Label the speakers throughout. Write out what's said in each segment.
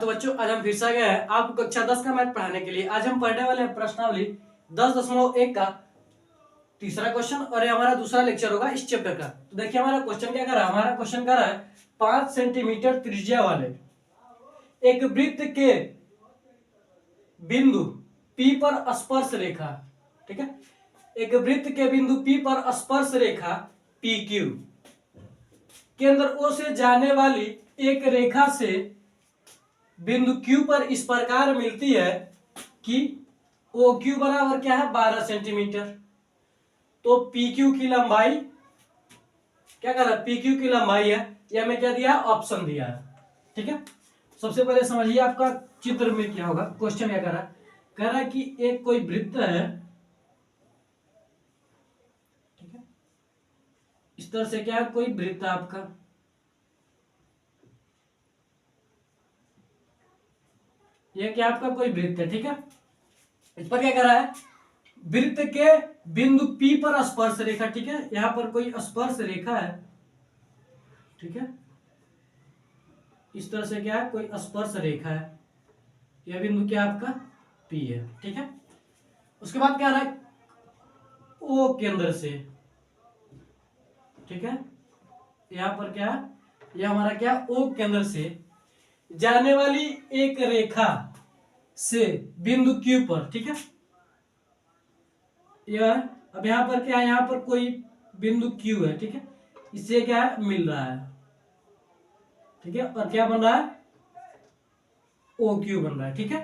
Speaker 1: तो बच्चों आज हम फिर से गए हैं आपको कक्षा 10 का मैथ पढ़ाने के लिए। आज हम पढ़ने वाले हैं प्रश्नावली 10.1 का तीसरा क्वेश्चन और ये हमारा दूसरा लेक्चर होगा इस चैप्टर का। तो देखिए हमारा क्वेश्चन क्या कर रहा है। हमारा क्वेश्चन कर रहा है 5 सेंटीमीटर त्रिज्या वाले एक वृत्त के बिंदु P पर स्पर्श रेखा, ठीक है, एक वृत्त के बिंदु P पर स्पर्श रेखा PQ केंद्र O से जाने वाली एक रेखा से बिंदु Q पर इस प्रकार मिलती है कि OQ बराबर क्या है 12 सेंटीमीटर। तो PQ की लंबाई क्या कर रहा है, PQ की लंबाई है, यह हमें क्या दिया है, ऑप्शन दिया है। ठीक है, सबसे पहले समझिए आपका चित्र में क्या होगा। क्वेश्चन क्या कह रहा है कि एक कोई वृत्त है, ठीक है, इस तरह से क्या है, कोई वृत्त है आपका, यह क्या आपका कोई वृत्त है, ठीक है। इस पर क्या कर रहा है, वृत्त के बिंदु P पर स्पर्श रेखा, ठीक है, यहां पर कोई स्पर्श रेखा है, ठीक है, इस तरह से क्या है, कोई स्पर्श रेखा है, यह बिंदु क्या आपका P है, ठीक है। उसके बाद क्या रहा है, O केंद्र से, ठीक है, यहां पर क्या है, यह हमारा क्या O केंद्र से जाने वाली एक रेखा से बिंदु Q पर, ठीक है, यह अब यहां पर क्या है, यहां पर कोई बिंदु Q है, ठीक है, इससे क्या है मिल रहा है, ठीक है, और क्या बन रहा है, OQ बन रहा है, ठीक है।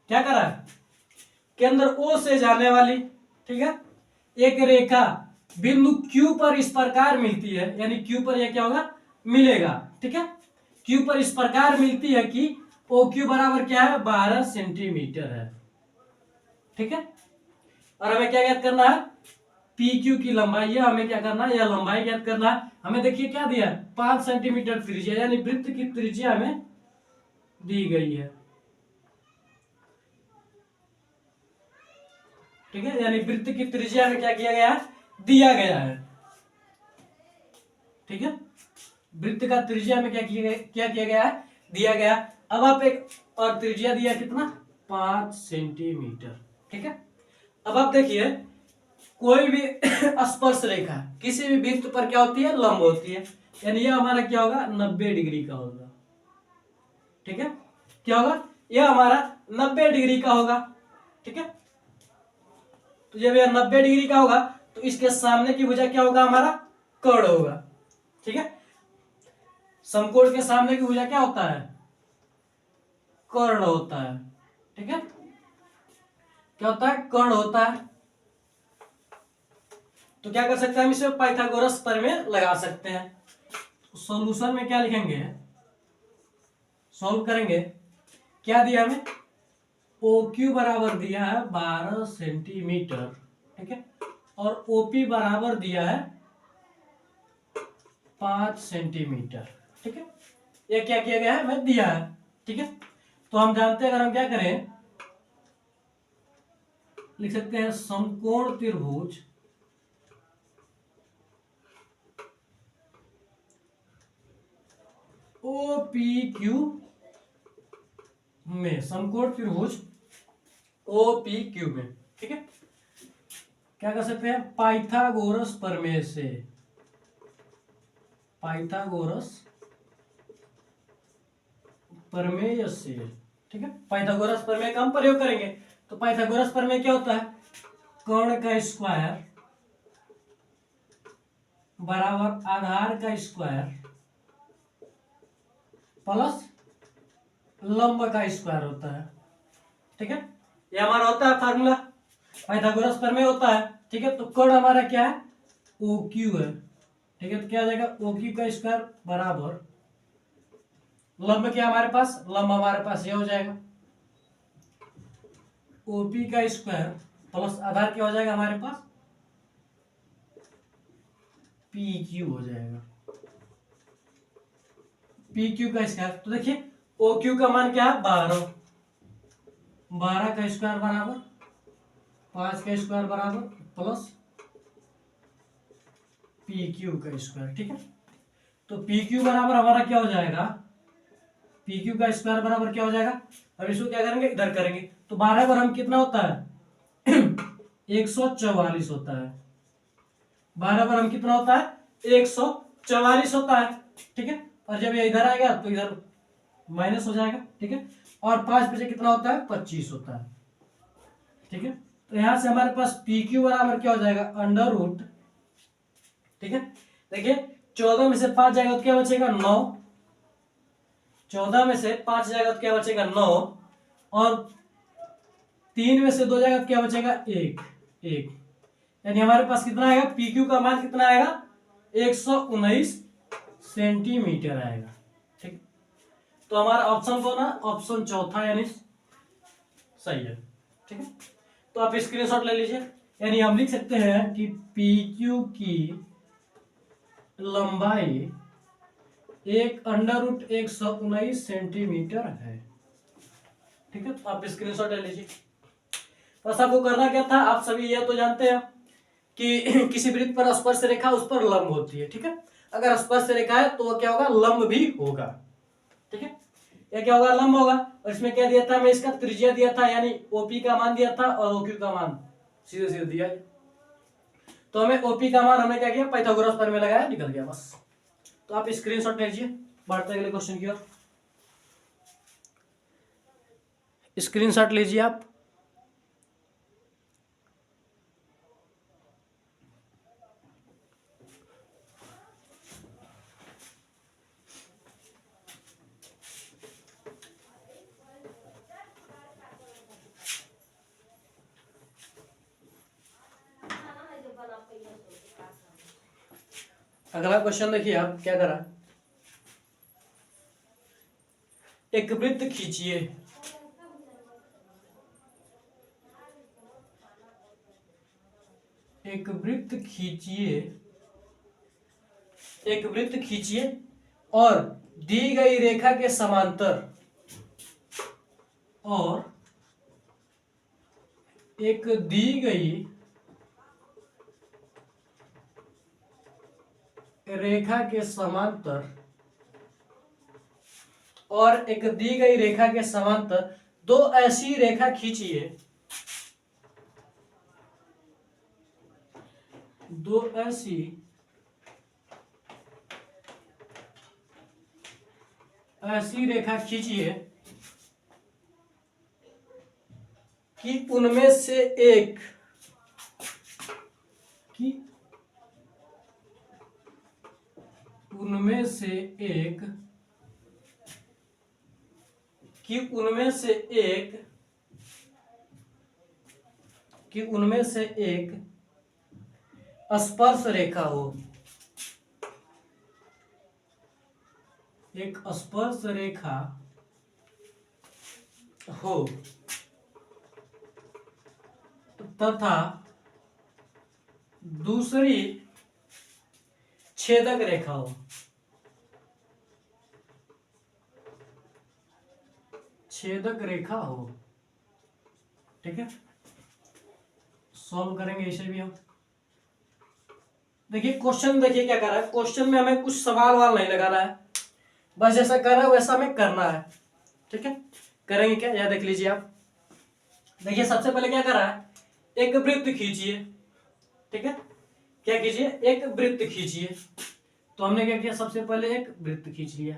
Speaker 1: क्या कर रहा है, केंद्र O से जाने वाली, ठीक है, एक रेखा बिंदु Q पर इस प्रकार मिलती है, यानी Q पर यह क्या होगा, मिलेगा, ठीक है, Q पर इस प्रकार मिलती है कि OQ बराबर क्या है 12 सेंटीमीटर है, ठीक है। और हमें क्या ज्ञात करना है, PQ की लंबाई है, हमें क्या करना है, यह लंबाई ज्ञात करना है। हमें देखिए क्या दिया है 5 सेंटीमीटर त्रिज्या, यानी वृत्त की त्रिज्या हमें दी गई है, ठीक है, यानी वृत्त की त्रिज्या में क्या किया गया है, दिया गया है, ठीक है, वृत्त का त्रिज्या में क्या किया गया है, दिया गया। अब आप एक और त्रिज्या दिया कितना, 5 सेंटीमीटर, ठीक है। अब आप देखिए कोई भी स्पर्श रेखा किसी भी वृत्त पर क्या होती है, लंब होती है, यानी यह हमारा क्या होगा 90 डिग्री का होगा, ठीक है, क्या होगा, यह हमारा 90 डिग्री का होगा, ठीक है। तो जब यह 90 डिग्री का होगा तो इसके सामने की भुजा क्या होगा, हमारा कर्ण होगा, ठीक है। समकोण के सामने की भुजा क्या होता है, कर्ण होता है, ठीक है, क्या होता है, कर्ण होता है। तो क्या कर सकते हैं हम इसे पाइथागोरस प्रमेय लगा सकते हैं। सॉल्यूशन में क्या लिखेंगे, सॉल्व करेंगे, क्या दिया हमें, OQ बराबर दिया है 12 सेंटीमीटर, ठीक है, और OP बराबर दिया है 5 सेंटीमीटर, ठीक है, ये क्या किया गया है, मैं दिया है, ठीक है। तो हम जानते हैं, अगर हम क्या करें, लिख सकते हैं समकोण त्रिभुज OPQ में, समकोण त्रिभुज OPQ में, ठीक है, क्या कर सकते हैं, पाइथागोरस प्रमेय से, पाइथागोरस प्रमेय से, ठीक है, पाइथागोरस प्रमेय का हम प्रयोग करेंगे। तो पाइथागोरस प्रमेय क्या होता है, कर्ण का स्क्वायर बराबर आधार का स्क्वायर प्लस लंब का स्क्वायर होता है, ठीक है, ये हमारा होता है फार्मूला, पाइथागोरस प्रमेय होता है, ठीक है। तो कर्ण हमारा क्या है, OQ है, ठीक है, तो क्या आ जाएगा, OQ का स्क्वायर बराबर लंब क्या हमारे पास, लंब हमारे पास ये हो जाएगा OP का स्क्वायर प्लस आधार क्या हो जाएगा हमारे पास, PQ हो जाएगा, PQ का स्क्वायर। तो देखिए OQ का मान क्या है 12, 12 का स्क्वायर बराबर 5 का स्क्वायर बराबर प्लस PQ का स्क्वायर, ठीक है। तो PQ बराबर हमारा क्या हो जाएगा पी क्यू का स्क्वायर बराबर क्या हो जाएगा, अब इसको क्या करेंगे, इधर करेंगे, तो 12 पर हम कितना होता है 144 होता है, 12 पर हम कितना होता है 144 होता है, ठीक है। और जब ये इधर आएगा तो इधर माइनस हो जाएगा, ठीक है। और 5 बचे कितना होता है 25 होता है, ठीक है। तो यहां से हमारे पास पी क्यू बराबर क्या हो जाएगा अंडर रूट, ठीक है। देखिए 14 में से 5 जाएगा तो क्या बचेगा 9, 14 में से 5 जाएगा तो क्या बचेगा 9, और 3 में से 2 जाएगा तो क्या बचेगा 1, 1, यानी हमारे पास कितना आएगा, पी क्यू का मान कितना आएगा 119 सेंटीमीटर आएगा, ठीक। तो हमारा ऑप्शन कौन है, ऑप्शन चौथा यानी सही है, ठीक है। तो आप स्क्रीनशॉट ले लीजिए, यानी हम लिख सकते हैं कि पी क्यू की लंबाई 1√119 सेंटीमीटर है, ठीक है। तो आप स्क्रीनशॉट ले लीजिए। बस आपको करना क्या था, आप सभी यह तो जानते हैं कि किसी वृत्त पर स्पर्श रेखा उस पर लंब होती है, ठीक है। अगर स्पर्श रेखा है तो क्या होगा, लंब भी होगा, ठीक है। यह क्या होगा, लंब होगा। और इसमें क्या दिया था, मैं इसका त्रिज्या दिया था, यानी ओपी का मान दिया था और ओक्यू का मान सीधे सीधे दिया। तो हमें ओपी का मान हमने क्या किया, पाइथागोरस पर में लगाया, निकल गया बस। तो आप स्क्रीनशॉट लीजिए, बढ़ते अगले क्वेश्चन की ओर। स्क्रीनशॉट लीजिए आप। अगला क्वेश्चन देखिए आप क्या करा, एक वृत्त खींचिए, एक वृत्त खींचिए, एक वृत्त खींचिए और दी गई रेखा के समांतर, और एक दी गई रेखा के समांतर, और एक दी गई रेखा के समांतर दो ऐसी रेखा खींचिए, दो ऐसी रेखा खींचिए कि उनमें से एक कि उनमें से एक कि उनमें से एक कि उनमें से एक स्पर्श रेखा हो, एक स्पर्श रेखा हो तथा दूसरी छेदक रेखा हो, छेदक रेखा हो, ठीक है। सॉल्व करेंगे इसे भी हम। देखिए क्वेश्चन, देखिए क्या कर रहा है, क्वेश्चन में हमें कुछ सवाल वाल नहीं लगाना है, बस जैसा कर रहा है वैसा हमें करना है, ठीक है। करेंगे क्या, यह देख लीजिए आप। देखिए सबसे पहले क्या कर रहा है, एक वृत्त खींचिए, ठीक है। क्या कीजिए, एक वृत्त खींचिए। तो हमने क्या किया, सबसे पहले एक वृत्त खींच लिया,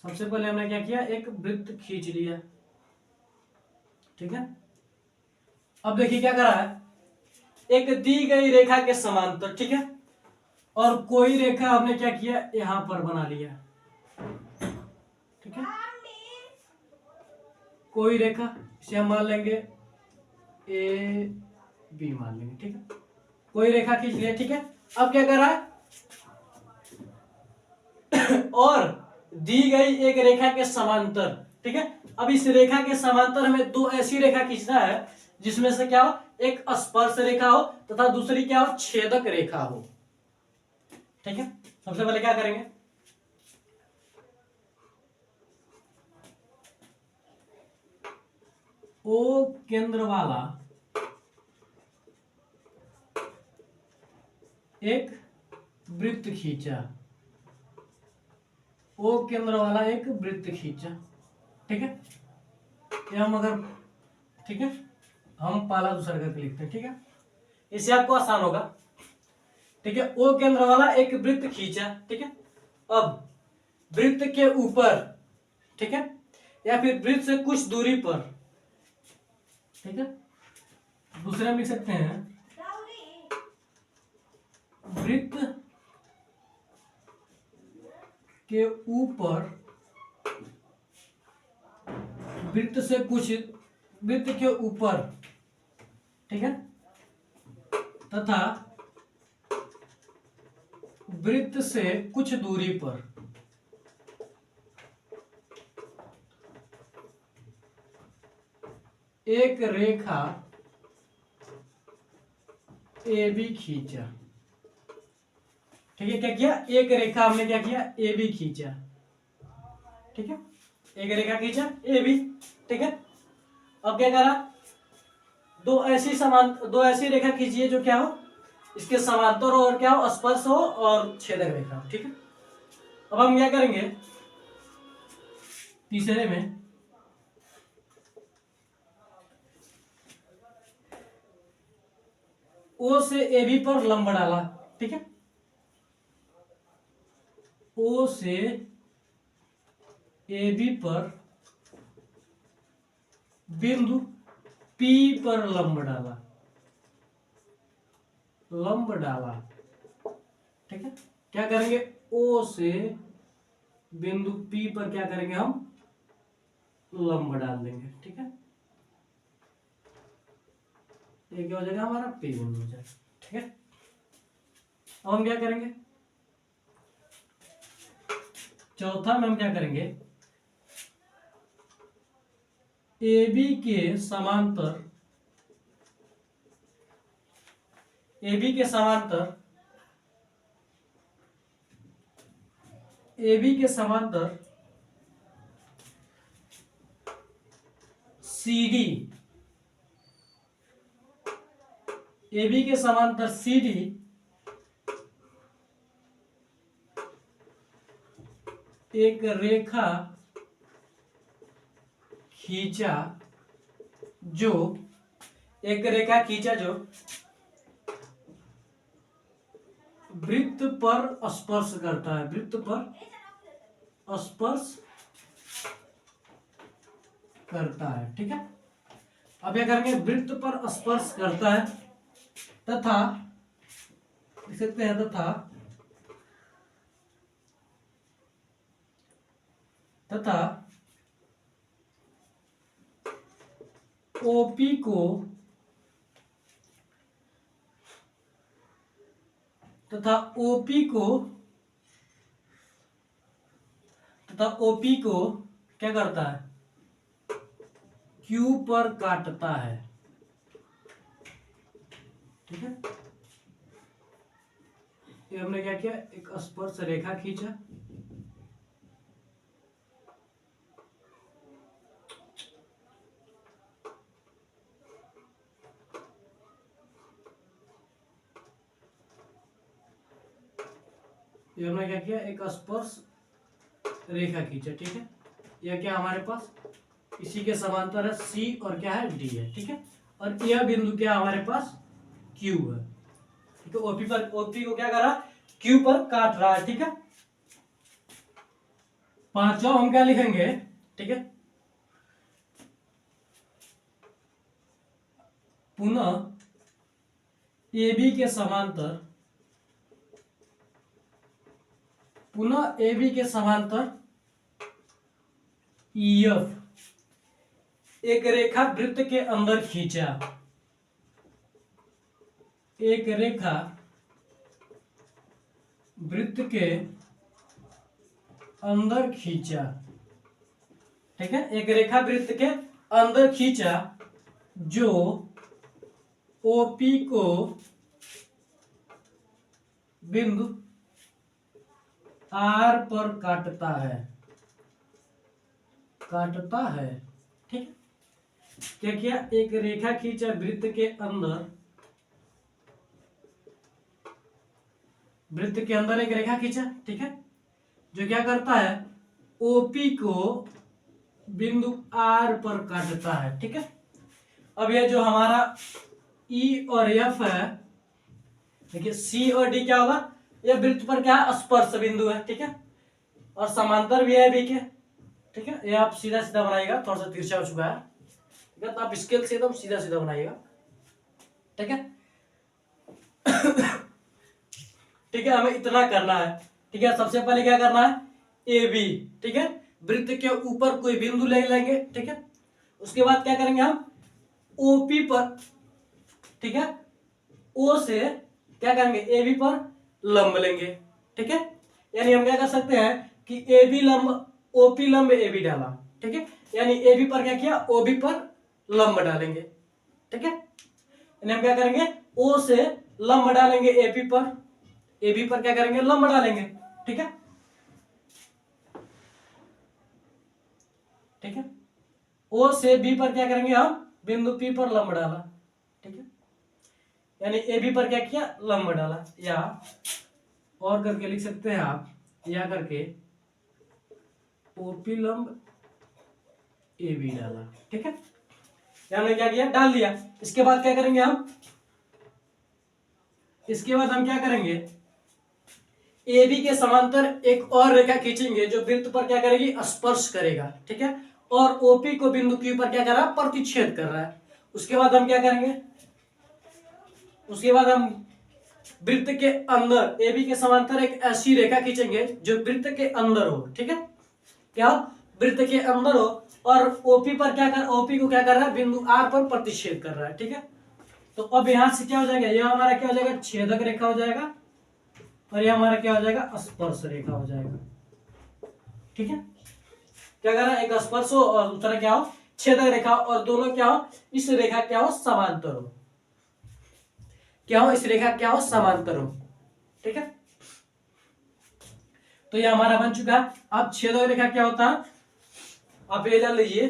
Speaker 1: सबसे पहले हमने क्या किया, एक वृत्त खींच लिया, ठीक है। अब देखिए क्या कर रहा है, एक दी गई रेखा के समांतर, ठीक है, और कोई रेखा हमने क्या किया, यहां पर बना लिया, ठीक है। कोई रेखा, इसे हम मान लेंगे ए बी मान लेंगे, ठीक है। कोई रेखा खींच लिया, ठीक है। अब क्या कर रहा है, और दी गई एक रेखा के समांतर, ठीक है। अब इस रेखा के समांतर हमें दो ऐसी रेखा खींचना है जिसमें से क्या हो, एक स्पर्श रेखा हो तथा दूसरी क्या हो, छेदक रेखा हो, ठीक है। सबसे पहले क्या करेंगे, ओ केंद्र वाला एक वृत्त खींचा, ओ केंद्र वाला एक वृत्त खींचा। ठीक है, ये हम अगर, ठीक है, हम पहला दूसरा करके लिखते हैं। ठीक है, इससे आपको आसान होगा। ठीक है, ओ केंद्र वाला एक वृत्त खींचा। ठीक है, अब वृत्त के ऊपर, ठीक है, या फिर वृत्त से कुछ दूरी पर, ठीक है, दूसरे हम लिख सकते हैं वृत्त के ऊपर, वृत्त से कुछ, वृत्त के ऊपर, ठीक है, तथा वृत्त से कुछ दूरी पर एक रेखा ए बी खींचा। ठीक है, क्या किया, एक रेखा हमने क्या किया, ए बी खींचा। ठीक है, एक रेखा खींचा ए बी। ठीक है, अब क्या करा, दो ऐसी रेखा खींचिए जो क्या हो, इसके समांतर और क्या हो, स्पर्श हो और छेदक रेखा हो। ठीक है, अब हम क्या करेंगे, तीसरे में ओ से ए बी पर लंब डाला। ठीक है, ओ से ए बी पर बिंदु पी पर लंब डाला, लंब डाला। ठीक है, क्या करेंगे, ओ से बिंदु पी पर क्या करेंगे, हम लंब डाल देंगे। ठीक है, ये क्या हो जाएगा, हमारा पी बिंदु हो जाएगा। ठीक है, अब हम क्या करेंगे, चौथा में हम क्या करेंगे, ए बी के समांतर, ए बी के समांतर, ए बी के समांतर सी डी, ए बी के समांतर सी डी एक रेखा खींचा, जो एक रेखा खींचा जो वृत्त पर स्पर्श करता है, वृत्त पर स्पर्श करता है। ठीक है, अब क्या करेंगे, वृत्त पर स्पर्श करता है तथा, लिख सकते हैं तथा ओपी को, तथा ओपी को, तथा ओपी को क्या करता है, क्यू पर काटता है। ठीक है, ये हमने क्या किया, एक स्पर्श रेखा खींचा, ये हमने क्या किया, एक स्पर्श रेखा खींचा। ठीक है, यह क्या हमारे पास इसी के समांतर है, सी और क्या है, डी है। ठीक है, और यह बिंदु क्या हमारे पास, क्यू है। ठीक है, ओपी पर, ओपी को क्या करा, क्यू पर काट रहा है। ठीक है, पांचवा हम क्या लिखेंगे, ठीक है, पुनः ए बी के समांतर, पुनः ए बी के समांतर EF एक रेखा वृत्त के अंदर खींचा, एक रेखा वृत्त के अंदर खींचा। ठीक है, एक रेखा वृत्त के अंदर खींचा जो ओपी को बिंदु आर पर काटता है, काटता है। ठीक, क्या किया, एक रेखा खींचा वृत्त के अंदर, वृत्त के अंदर एक रेखा खींचा, ठीक है, जो क्या करता है, ओपी को बिंदु आर पर काटता है, ठीक है। अब ये जो हमारा ई और एफ है, देखिए सी और डी क्या होगा, ये वृत्त पर क्या है, स्पर्श बिंदु है, ठीक है, और समांतर भी है बी के, ठीक है। ये आप सीधा सीधा बनाइएगा, थोड़ा सा तिरछा हो चुका है, ठीक है, तो आप स्केल से एकदम सीधा सीधा बनाइएगा, ठीक है। ठीक है, हमें इतना करना है, ठीक है। सबसे पहले क्या करना है, ए बी, ठीक है, वृत्त के ऊपर कोई बिंदु ले लेंगे, ठीक है। उसके बाद क्या करेंगे हम, ओपी पर, ठीक है, ओ से क्या करेंगे, ए बी पर लंब लेंगे, ठीक है। यानी हम क्या कर सकते हैं कि ए बी लंब, ओपी लंब ए बी डाला, ठीक है, यानी ए बी पर क्या किया, ओ बी पर लंब डालेंगे, ठीक है। यानी हम क्या करेंगे, ओ से लंब डालेंगे ए बी पर, ए बी पर क्या करेंगे, लंब डालेंगे, ठीक है, ठीक है। ओ से बी पर क्या करेंगे हम, बिंदु पी पर लंब डाला, ठीक है, यानी ए बी पर क्या किया, लंब डाला, या और करके लिख सकते हैं आप, या करके ओपी लंब ए बी डाला, ठीक है। हमने क्या किया, डाल दिया। इसके बाद क्या करेंगे हम, इसके बाद हम क्या करेंगे, ए बी के समांतर एक और रेखा खींचेंगे जो वृत्त पर क्या करेगी, स्पर्श करेगा, ठीक है, और ओपी को बिंदु क्यू पर क्या कर रहा है, प्रतिच्छेद कर रहा है। उसके बाद हम क्या करेंगे, उसके बाद हम वृत्त के अंदर ए बी के समांतर एक ऐसी रेखा खींचेंगे जो वृत्त के अंदर हो, ठीक है, क्या वृत्त के अंदर हो, और ओपी पर क्या कर, ओपी को क्या कर रहा है, बिंदु आर पर प्रतिच्छेद कर रहा है, ठीक है। तो अब यहां से क्या हो जाएगा, यह हमारा क्या हो जाएगा, छेदक रेखा हो जाएगा, और यह हमारा क्या हो जाएगा, स्पर्श रेखा हो जाएगा, ठीक है। क्या कर रहा है, एक स्पर्श हो और दूसरा क्या हो, छेदक रेखा, और दोनों क्या हो, इस रेखा क्या हो, समांतर हो, क्या हो, इस रेखा क्या हो, समांतर हो, ठीक है। तो ये हमारा बन चुका है। अब छेदक रेखा क्या होता है, आप ये जान लीजिए,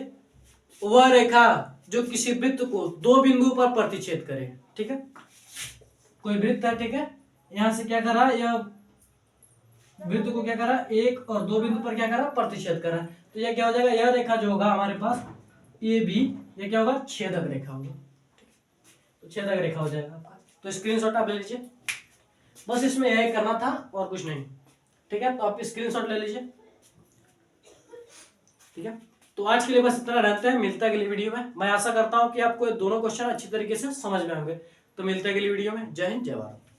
Speaker 1: वह रेखा जो किसी वृत्त को दो बिंदु पर प्रतिच्छेद करे, ठीक है। कोई वृत्त है, ठीक है, यहां से क्या कर रहा है, यह वृत्त को क्या कर रहा है, एक और दो बिंदु पर क्या कर रहा है, प्रतिच्छेद कर रहा है। तो यह क्या हो जाएगा, यह रेखा जो होगा हमारे पास ए बी, यह क्या होगा, छेदक रेखा होगा, तो छेदक रेखा हो जाएगा आपका। तो स्क्रीनशॉट आप ले लीजिए, बस इसमें यही करना था और कुछ नहीं, ठीक है। तो आप स्क्रीनशॉट ले लीजिए, ठीक है। तो आज के लिए बस इतना रहता है, मिलता है अगली वीडियो में। मैं आशा करता हूं कि आपको दोनों क्वेश्चन अच्छी तरीके से समझ में आएंगे। तो मिलते हैं अगली वीडियो में। जय हिंद, जय भारत।